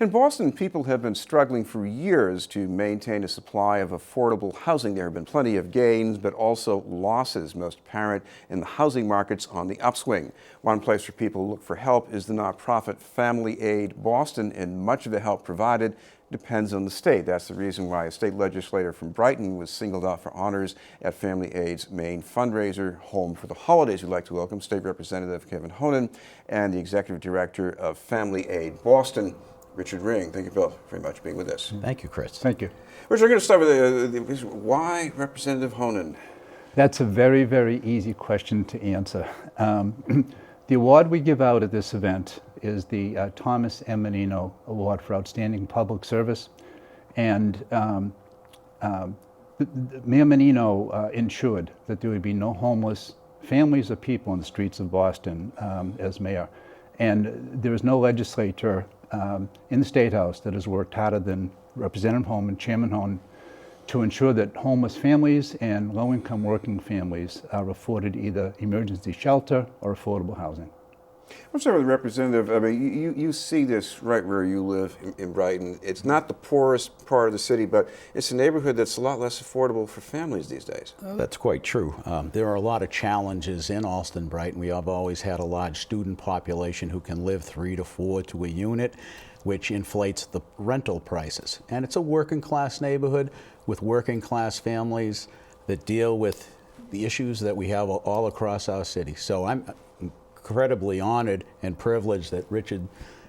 In Boston, people have been struggling for years to maintain a supply of affordable housing. There have been plenty of gains, but also losses, most apparent in the housing markets on the upswing. One place where people look for help is the nonprofit FamilyAid Boston, and much of the help provided depends on the state. That's the reason why a state legislator from Brighton was singled out for honors at FamilyAid's main fundraiser, Home for the Holidays. We'd like to welcome State Representative Kevin Honan and the Executive Director of FamilyAid Boston, Richard Ring. Thank you both very much for being with us. Thank you, Chris. Thank you. Richard, we're going to start with why Representative Honan? That's a very, very easy question to answer. The award we give out at this event is the Thomas M. Menino Award for Outstanding Public Service. And Mayor Menino ensured that there would be no homeless families or people in the streets of Boston as mayor. And there is no legislator in the State House that has worked harder than Representative Honan, Chairman Honan, to ensure that homeless families and low-income working families are afforded either emergency shelter or affordable housing. I'm sorry, Representative. I mean, you see this right where you live in Brighton. It's not the poorest part of the city, but it's a neighborhood that's a lot less affordable for families these days. That's quite true. There are a lot of challenges in Allston-Brighton. We have always had a large student population who can live 3 to 4 to a unit, which inflates the rental prices. And it's a working class neighborhood with working class families that deal with the issues that we have all across our city. So I'm incredibly honored and privileged that Richard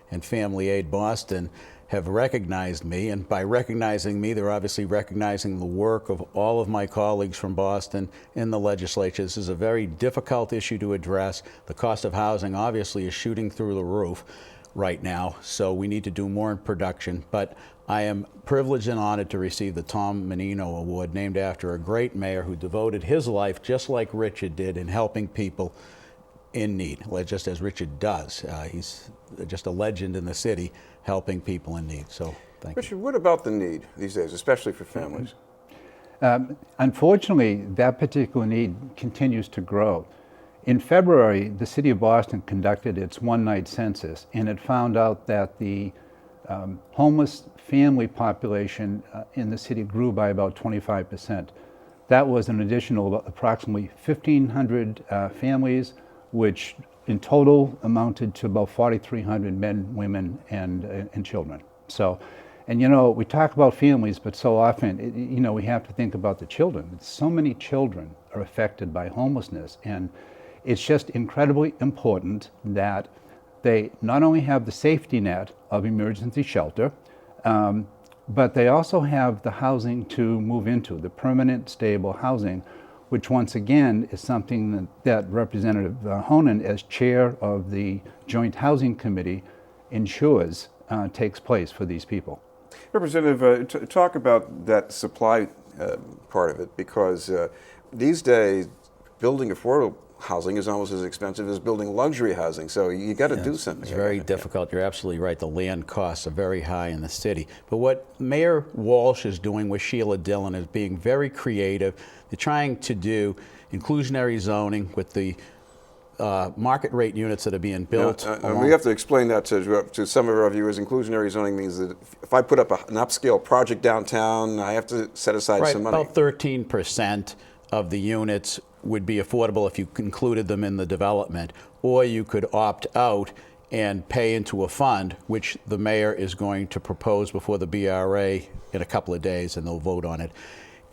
and FamilyAid Boston have recognized me, and by recognizing me, they're obviously recognizing the work of all of my colleagues from Boston in the legislature. This is a very difficult issue to address. The cost of housing obviously is shooting through the roof right now, so we need to do more in production. But I am privileged and honored to receive the Tom Menino Award, named after a great mayor who devoted his life, just like Richard did, in helping people in need, just as Richard does. He's just a legend in the city, helping people in need. So thank you. Richard, what about the need these days, especially for families? Unfortunately, that particular need continues to grow. In February, the city of Boston conducted its one-night census, and it found out that the homeless family population in the city grew by about 25%. That was an additional approximately 1,500 families, which in total amounted to about 4,300 men, women, and children. So, and you know, we talk about families, but so often, you know, we have to think about the children. So many children are affected by homelessness, and it's just incredibly important that they not only have the safety net of emergency shelter, but they also have the housing to move into, the permanent, stable housing, which once again is something that Representative Honan, as chair of the Joint Housing Committee, ensures takes place for these people. Representative, talk about that supply part of it, because these days building affordable housing is almost as expensive as building luxury housing, so you got to do something. It's very difficult. You're absolutely right. The land costs are very high in the city. But what Mayor Walsh is doing with Sheila Dillon is being very creative. They're trying to do inclusionary zoning with the market rate units that are being built. We have to explain that to some of our viewers. Inclusionary zoning means that if I put up an upscale project downtown, I have to set aside some money. About 13% of the units would be affordable if you included them in the development, or you could opt out and pay into a fund, which the mayor is going to propose before the BRA in a couple of days, and they'll vote on it.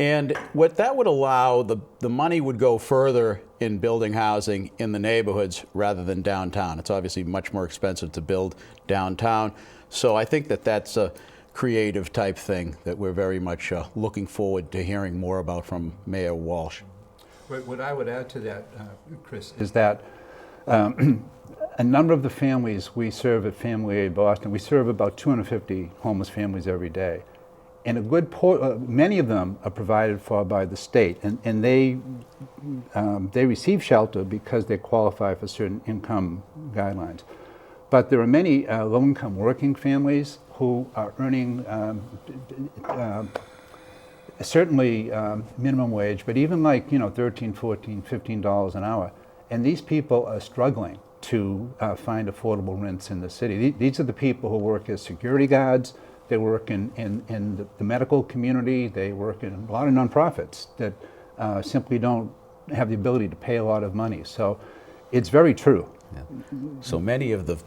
And what that would allow, the money would go further in building housing in the neighborhoods rather than downtown. It's obviously much more expensive to build downtown. So I think that that's a creative type thing that we're very much looking forward to hearing more about from Mayor Walsh. What I would add to that, Chris, is that a number of the families we serve at FamilyAid Boston, we serve about 250 homeless families every day. And a good many of them are provided for by the state, and they receive shelter because they qualify for certain income guidelines. But there are many low-income working families who are earning certainly minimum wage, but even like, you know, $13, $14, $15 an hour. And these people are struggling to find affordable rents in the city. These are the people who work as security guards. They work in the medical community. They work in a lot of nonprofits that simply don't have the ability to pay a lot of money. So it's very true. Yeah. So many of the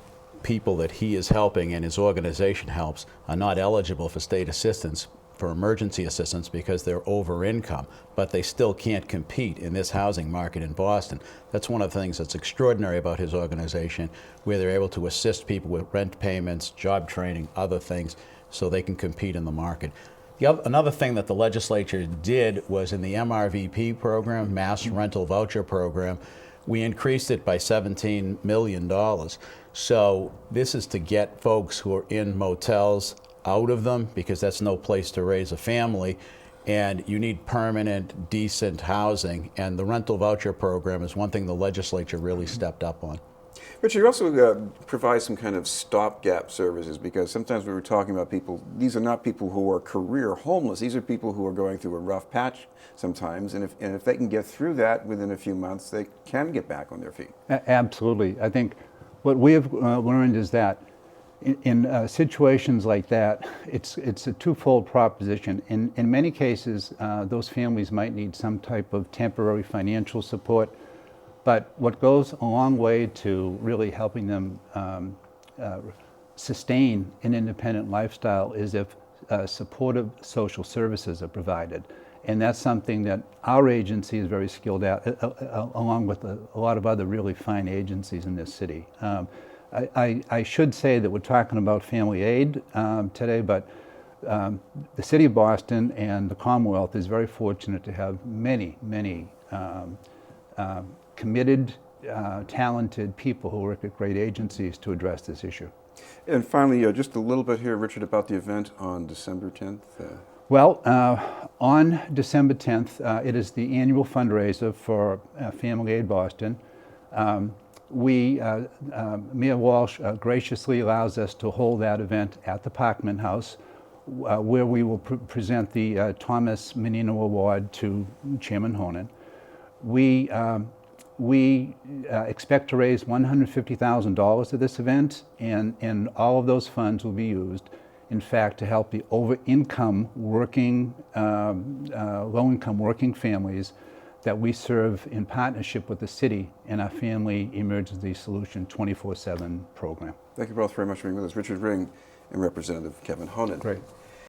people that he is helping and his organization helps are not eligible for state assistance, for emergency assistance, because they're over income, but they still can't compete in this housing market in Boston. That's one of the things that's extraordinary about his organization, where they're able to assist people with rent payments, job training, other things, so they can compete in the market. Another thing that the legislature did was in the MRVP program, Mass Rental Voucher Program, we increased it by $17 million. So this is to get folks who are in motels out of them, because that's no place to raise a family, and you need permanent, decent housing, and the rental voucher program is one thing the legislature really stepped up on. Richard, you also provide some kind of stopgap services, because sometimes we were talking about people, these are not people who are career homeless, these are people who are going through a rough patch sometimes, and if they can get through that within a few months, they can get back on their feet. Absolutely. I think what we have learned is that in situations like that, it's a twofold proposition. In many cases, those families might need some type of temporary financial support, but what goes a long way to really helping them sustain an independent lifestyle is if supportive social services are provided. And that's something that our agency is very skilled at, along with a lot of other really fine agencies in this city. I should say that we're talking about FamilyAid today, but the City of Boston and the Commonwealth is very fortunate to have many committed, talented people who work at great agencies to address this issue. And finally, just a little bit here, Richard, about the event on December 10th. Well, on December 10th, it is the annual fundraiser for FamilyAid Boston. Mayor Walsh graciously allows us to hold that event at the Parkman House, where we will present the Thomas Menino Award to Chairman Honan. We expect to raise $150,000 at this event, and all of those funds will be used, in fact, to help the low-income working families that we serve in partnership with the city in our Family Emergency Solution 24/7 program. Thank you both very much for being with us. Richard Ring and Representative Kevin Honan. Great.